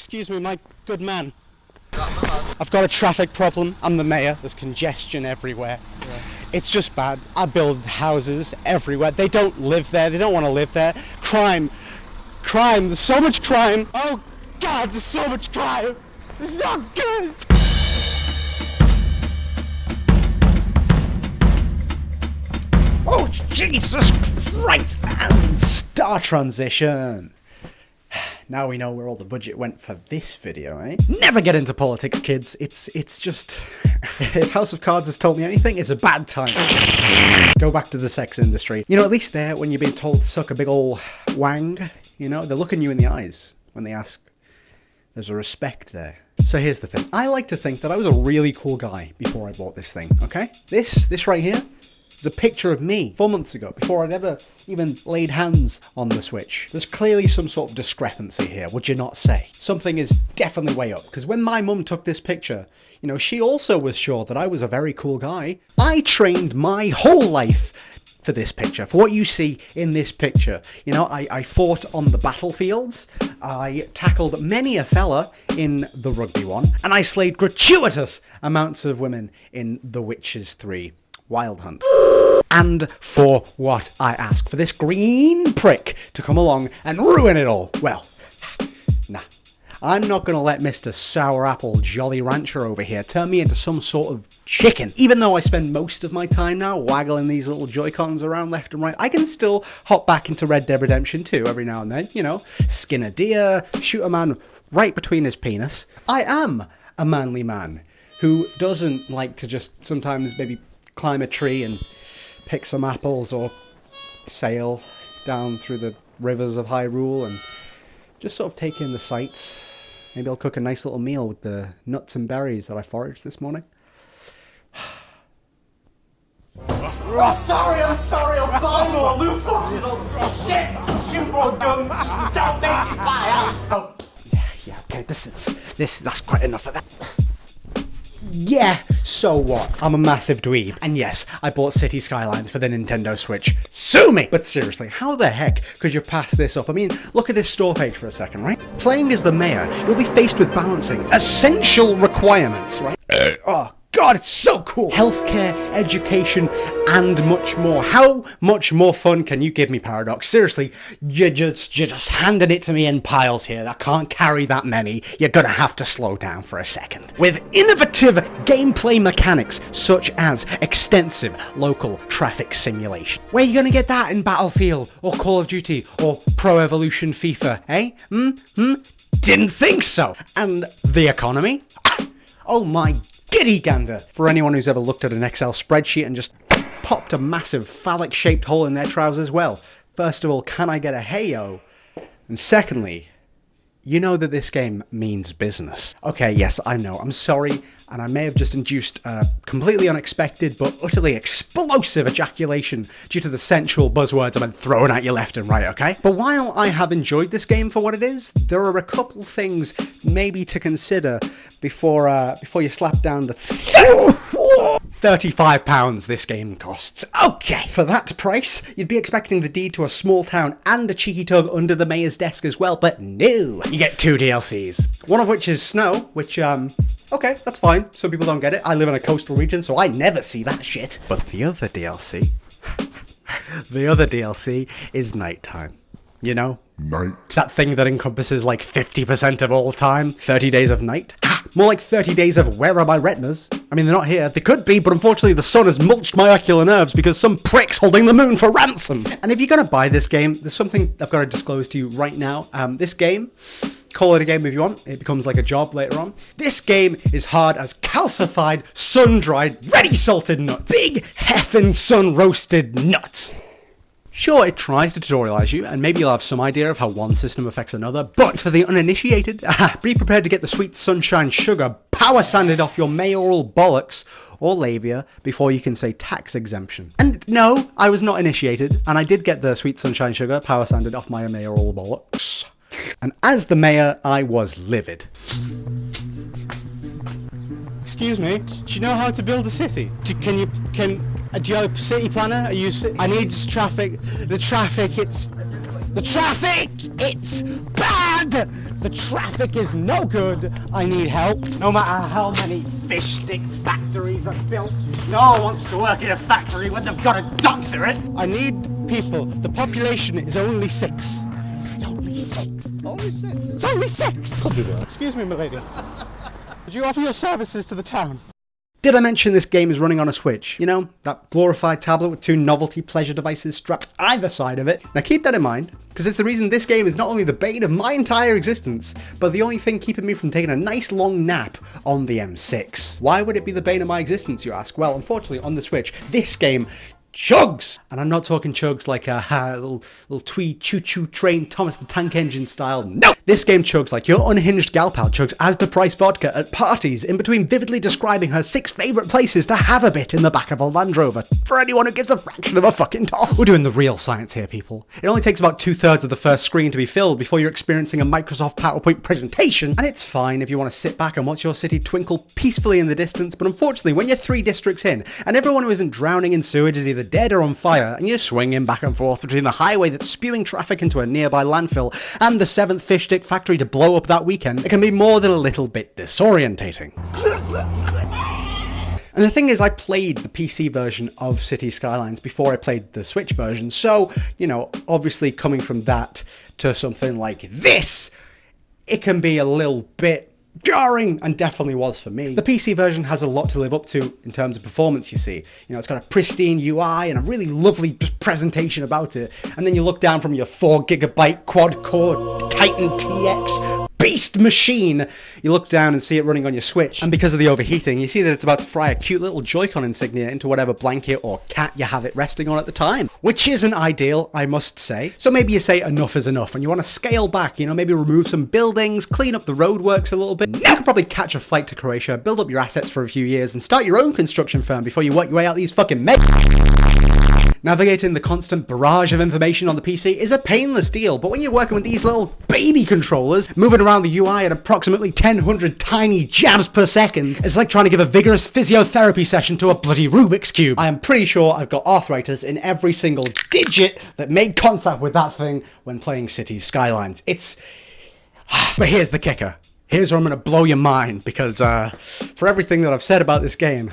Excuse me, my good man. I've got a traffic problem. I'm the mayor. There's congestion everywhere. Yeah. It's just bad. I build houses everywhere. They don't live there. They don't want to live there. Crime. There's so much crime. Oh God, there's so much crime. It's not good. Oh Jesus Christ! And star transition. Now we know where all the budget went for this video, eh? Never get into politics, kids. It's just... If House of Cards has told me anything, it's a bad time. Go back to the sex industry. You know, at least there, when you're being told to suck a big ol' wang, you know, they're looking you in the eyes when they ask. There's a respect there. So here's the thing. I like to think that I was a really cool guy before I bought this thing, okay? This right here is a picture of me 4 months ago, before I'd ever even laid hands on the Switch. There's clearly some sort of discrepancy here, would you not say? Something is definitely way up, because when my mum took this picture, you know, she also was sure that I was a very cool guy. I trained my whole life for this picture, for what you see in this picture. You know, I fought on the battlefields, I tackled many a fella in the rugby one, and I slayed gratuitous amounts of women in The Witches 3 Wild Hunt. And for what I ask? For this green prick to come along and ruin it all? Well, nah. I'm not going to let Mr. Sour Apple Jolly Rancher over here turn me into some sort of chicken. Even though I spend most of my time now waggling these little Joy-Cons around left and right, I can still hop back into Red Dead Redemption 2 every now and then. You know, skin a deer, shoot a man right between his penis. I am a manly man who doesn't like to just sometimes maybe climb a tree and pick some apples, or sail down through the rivers of Hyrule and just sort of take in the sights. Maybe I'll cook a nice little meal with the nuts and berries that I foraged this morning. I'm sorry, I'm buying more loot boxes. Oh shit, shoot more guns. Don't make me buy out. Yeah, okay, that's quite enough of that. Yeah, so what? I'm a massive dweeb. And yes, I bought City Skylines for the Nintendo Switch. Sue me! But seriously, how the heck could you pass this up? I mean, look at this store page for a second, right? Playing as the mayor, you'll be faced with balancing essential requirements, right? Oh God, it's so cool! Healthcare, education, and much more. How much more fun can you give me, Paradox? Seriously, you're just handing it to me in piles here. I can't carry that many. You're gonna have to slow down for a second. With innovative gameplay mechanics, such as extensive local traffic simulation. Where are you gonna get that in Battlefield, or Call of Duty, or Pro Evolution FIFA, eh? Didn't think so! And the economy? Oh my giddy gander! For anyone who's ever looked at an Excel spreadsheet and just popped a massive phallic-shaped hole in their trousers, well, first of all, can I get a hey-yo? And secondly, you know that this game means business. Okay, yes, I know, I'm sorry, and I may have just induced a completely unexpected but utterly explosive ejaculation due to the sensual buzzwords I've been throwing at you left and right, okay? But while I have enjoyed this game for what it is, there are a couple things maybe to consider before you slap down the £35 this game costs. Okay, for that price, you'd be expecting the deed to a small town and a cheeky tug under the mayor's desk as well, but no! You get 2 DLCs. One of which is Snow, which, okay, that's fine. Some people don't get it. I live in a coastal region, so I never see that shit. But the other DLC... the other DLC is Nighttime. You know? Night. That thing that encompasses like 50% of all time. 30 days of night. More like 30 days of where are my retinas? I mean, they're not here. They could be, but unfortunately the sun has mulched my ocular nerves because some prick's holding the moon for ransom. And if you're going to buy this game, there's something I've got to disclose to you right now. This game, call it a game if you want. It becomes like a job later on. This game is hard as calcified, sun-dried, ready salted nuts. Big heffin' sun-roasted nuts. Sure, it tries to tutorialize you, and maybe you'll have some idea of how one system affects another, but for the uninitiated, be prepared to get the sweet sunshine sugar power sanded off your mayoral bollocks or labia before you can say tax exemption. And no, I was not initiated, and I did get the sweet sunshine sugar power sanded off my mayoral bollocks. And as the mayor, I was livid. Excuse me, do you know how to build a city? Do you have a city planner? I need traffic. The traffic, it's bad! bad! The traffic is no good. I need help. No matter how many fish stick factories are built, no one wants to work in a factory when they've got a doctor in it. I need people. The population is only 6. It's only 6. Only 6? It's only 6! Excuse me, milady. Would you offer your services to the town? Did I mention this game is running on a Switch? You know, that glorified tablet with 2 novelty pleasure devices strapped either side of it. Now keep that in mind, because it's the reason this game is not only the bane of my entire existence, but the only thing keeping me from taking a nice long nap on the M6. Why would it be the bane of my existence, you ask? Well, unfortunately, on the Switch, this game chugs! And I'm not talking chugs like a little tweed choo-choo train Thomas the Tank Engine style. No! This game chugs like your unhinged gal pal chugs Asda Price vodka at parties, in between vividly describing her 6 favourite places to have a bit in the back of a Land Rover, for anyone who gives a fraction of a fucking toss. We're doing the real science here, people. It only takes about 2/3 of the first screen to be filled before you're experiencing a Microsoft PowerPoint presentation, and it's fine if you want to sit back and watch your city twinkle peacefully in the distance, but unfortunately, when you're 3 districts in, and everyone who isn't drowning in sewage is either dead or on fire, and you're swinging back and forth between the highway that's spewing traffic into a nearby landfill and the 7th fish stick factory to blow up that weekend, it can be more than a little bit disorientating. And the thing is, I played the PC version of City Skylines before I played the Switch version, so, you know, obviously coming from that to something like this, it can be a little bit jarring, and definitely was for me. The PC version has a lot to live up to in terms of performance, you see. You know, it's got a pristine UI and a really lovely just presentation about it. And then you look down from your 4GB quad-core Titan TX beast machine, you look down and see it running on your Switch, and because of the overheating, you see that it's about to fry a cute little Joy-Con insignia into whatever blanket or cat you have it resting on at the time, which isn't ideal, I must say. So maybe you say enough is enough, and you want to scale back, you know, maybe remove some buildings, clean up the roadworks a little bit. You could probably catch a flight to Croatia, build up your assets for a few years, and start your own construction firm before you work your way out these fucking Navigating the constant barrage of information on the PC is a painless deal, but when you're working with these little baby controllers, moving around the UI at approximately 1000 tiny jabs per second, it's like trying to give a vigorous physiotherapy session to a bloody Rubik's Cube. I am pretty sure I've got arthritis in every single digit that made contact with that thing when playing Cities Skylines. But here's the kicker. Here's where I'm going to blow your mind, because for everything that I've said about this game,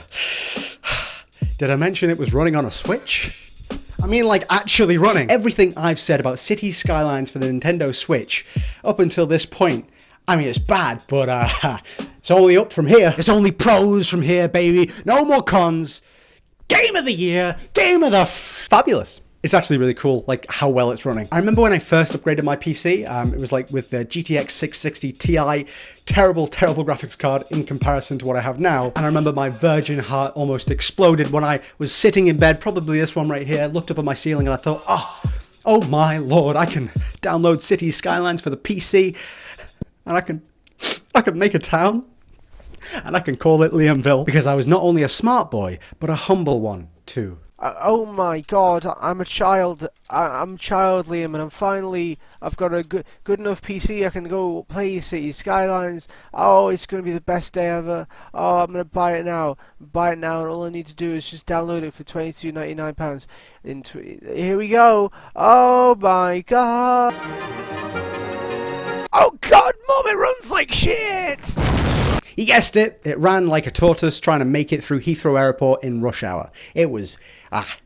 did I mention it was running on a Switch? I mean, like, actually running. Everything I've said about Cities Skylines for the Nintendo Switch up until this point, I mean, it's bad, but it's only up from here. It's only pros from here, baby. No more cons. Game of the year. Game of the fabulous. It's actually really cool, like, how well it's running. I remember when I first upgraded my PC, it was like with the GTX 660 Ti, terrible graphics card in comparison to what I have now. And I remember my virgin heart almost exploded when I was sitting in bed, probably this one right here, looked up at my ceiling and I thought, oh my lord, I can download Cities Skylines for the PC, and I can make a town, and I can call it Liamville, because I was not only a smart boy, but a humble one too. Oh my god, I'm a child. I'm child Liam, and I've got a good enough PC. I can go play Cities Skylines. Oh, it's going to be the best day ever. Oh, I'm going to buy it now. And all I need to do is just download it for £22.99. Here we go. Oh my god. Oh god, Mum, it runs like shit! You guessed it, it ran like a tortoise trying to make it through Heathrow Airport in rush hour. It was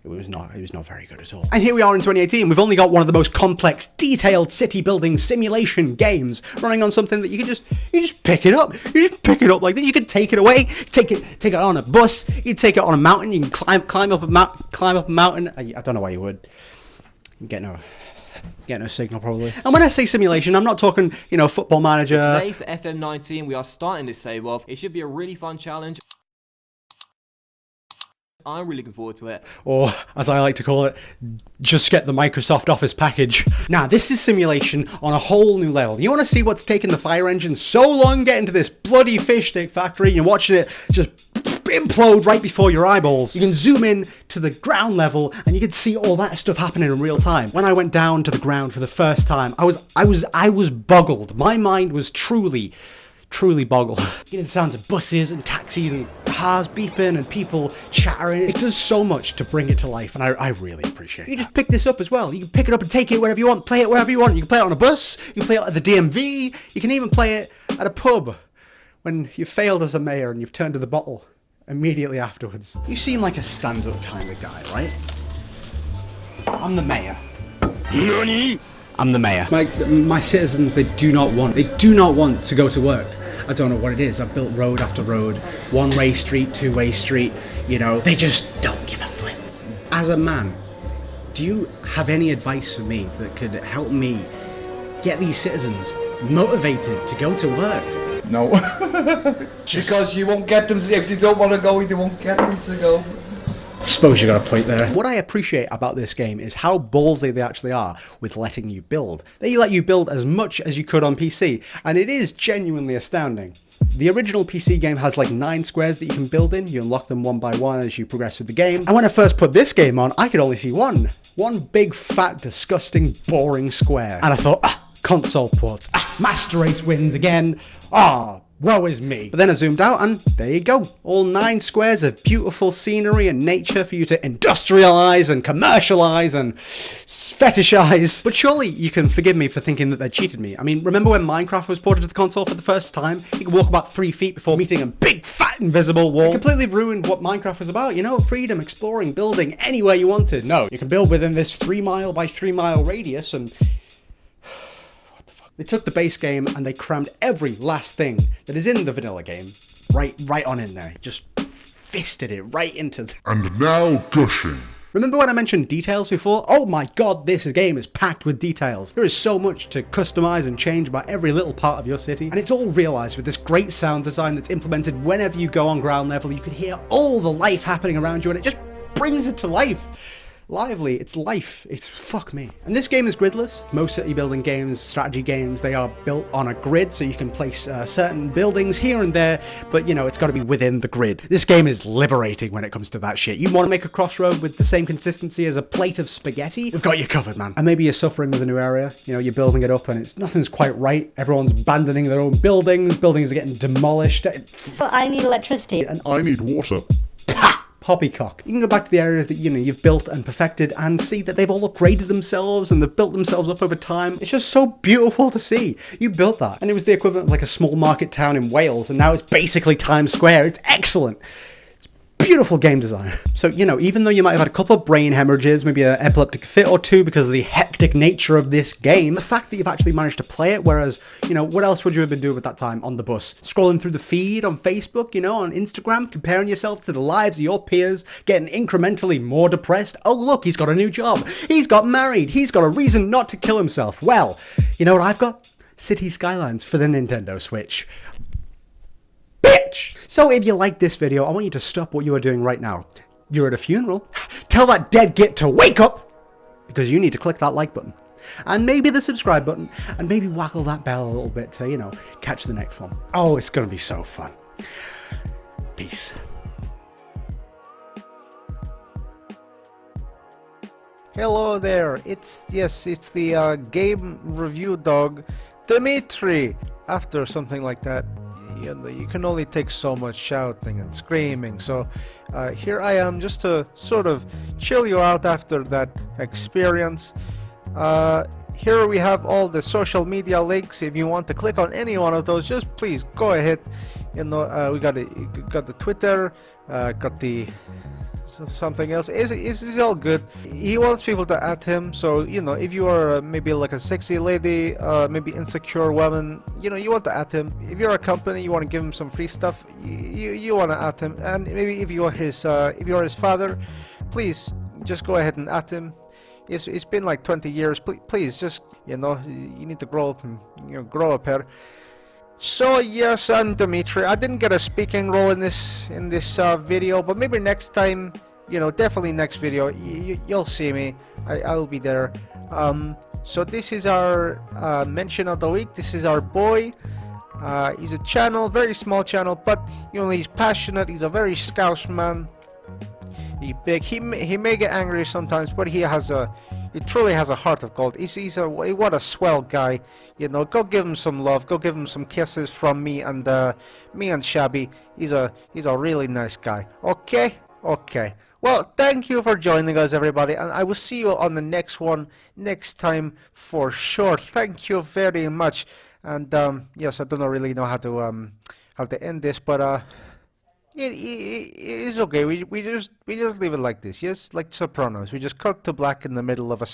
not very good at all. And here we are in 2018, we've only got one of the most complex, detailed city building simulation games running on something that you just pick it up. You just pick it up like that. You can take it away, take it on a bus, you take it on a mountain, you can climb up a mountain. I don't know why you would. You get no signal probably. And when I say simulation, I'm not talking, you know, Football Manager. Today for FM19, we are starting this save-off. It should be a really fun challenge. I'm really looking forward to it. Or, as I like to call it, just get the Microsoft Office package. Now, this is simulation on a whole new level. You want to see what's taken the fire engine so long getting to this bloody fish stick factory? You're watching it just implode right before your eyeballs. You can zoom in to the ground level and you can see all that stuff happening in real time. When I went down to the ground for the first time, I was boggled. My mind was truly truly boggle. Getting the sounds of buses and taxis and cars beeping and people chattering. It does so much to bring it to life, and I really appreciate it. You just pick this up as well. You can pick it up and take it wherever you want, play it wherever you want. You can play it on a bus, you can play it at the DMV, you can even play it at a pub when you've failed as a mayor and you've turned to the bottle immediately afterwards. You seem like a stand-up kind of guy, right? I'm the mayor. NANI? I'm the mayor. My citizens, they do not want to go to work. I don't know what it is. I've built road after road, one-way street, two-way street, you know, they just don't give a flip. As a man, do you have any advice for me that could help me get these citizens motivated to go to work? No. Because you won't get them, if they don't want to go, you won't get them to go. Suppose you got a point there. What I appreciate about this game is how ballsy they actually are with letting you build. They let you build as much as you could on PC, and it is genuinely astounding. The original PC game has like 9 squares that you can build in. You unlock them one by one as you progress through the game. And when I first put this game on, I could only see one big, fat, disgusting, boring square. And I thought, console ports. Master Race wins again. Woe is me. But then I zoomed out and there you go. All 9 squares of beautiful scenery and nature for you to industrialize and commercialize and fetishize. But surely you can forgive me for thinking that they cheated me. I mean, remember when Minecraft was ported to the console for the first time? You could walk about 3 feet before meeting a big fat invisible wall. It completely ruined what Minecraft was about, you know? Freedom, exploring, building anywhere you wanted. No, you can build within this 3 mile by 3 mile radius and... They took the base game and they crammed every last thing that is in the vanilla game right on in there. Just fisted it right into the... And now gushing. Remember when I mentioned details before? Oh my god, this game is packed with details. There is so much to customize and change about every little part of your city, and it's all realized with this great sound design that's implemented whenever you go on ground level. You can hear all the life happening around you and it just brings it to life. Lively, it's life, it's fuck me. And this game is gridless. Most city building games, strategy games, they are built on a grid, so you can place certain buildings here and there, but you know, it's got to be within the grid. This game is liberating when it comes to that shit. You want to make a crossroad with the same consistency as a plate of spaghetti? We've got you covered, man. And maybe you're suffering with a new area, you know, you're building it up and nothing's quite right. Everyone's abandoning their own buildings are getting demolished. I need electricity. And I need water. poppycock. You can go back to the areas that, you know, you've built and perfected and see that they've all upgraded themselves and they've built themselves up over time. It's just so beautiful to see. You built that and it was the equivalent of like a small market town in Wales and now it's basically Times Square. It's excellent. Beautiful game design. So, you know, even though you might have had a couple of brain hemorrhages, maybe an epileptic fit or two because of the hectic nature of this game, the fact that you've actually managed to play it, whereas, you know, what else would you have been doing at that time on the bus? Scrolling through the feed on Facebook, you know, on Instagram, comparing yourself to the lives of your peers, getting incrementally more depressed. Oh, look, he's got a new job. He's got married. He's got a reason not to kill himself. Well, you know what I've got? City Skylines for the Nintendo Switch. So if you like this video, I want you to stop what you are doing right now. You're at a funeral. Tell that dead git to wake up, because you need to click that like button. And maybe the subscribe button, and maybe waggle that bell a little bit to, you know, catch the next one. Oh, it's going to be so fun. Peace. Hello there, it's the game review dog, Dimitri. After something like that, you can only take so much shouting and screaming, so here I am just to sort of chill you out after that experience. Here we have all the social media links. If you want to click on any one of those, just please go ahead. You know, we got the Twitter, got the something else. It's all good. He wants people to at him, so you know, if you are maybe like a sexy lady, maybe insecure woman, you know, you want to at him. If you're a company, you want to give him some free stuff, you want to at him. And maybe if you are his father, please just go ahead and at him. It's been like 20 years. Please just, you know, you need to grow up and, you know, grow up here. So yes, I'm Dimitri. I didn't get a speaking role in this video, but maybe next time, you know, definitely next video, you'll see me. I'll be there. So this is our mention of the week. This is our boy. He's a channel, very small channel, but you know, he's passionate. He's a very Scouse man. He's big. He may get angry sometimes, but he has a He truly has a heart of gold. What a swell guy. You know, go give him some love. Go give him some kisses from me and Shabby. He's a really nice guy. Okay? Okay. Well, thank you for joining us, everybody, and I will see you on the next one next time for sure. Thank you very much. And yes, I don't really know how to end this, but it's okay. We just leave it like this. Yes, like Sopranos. We just cut to black in the middle of a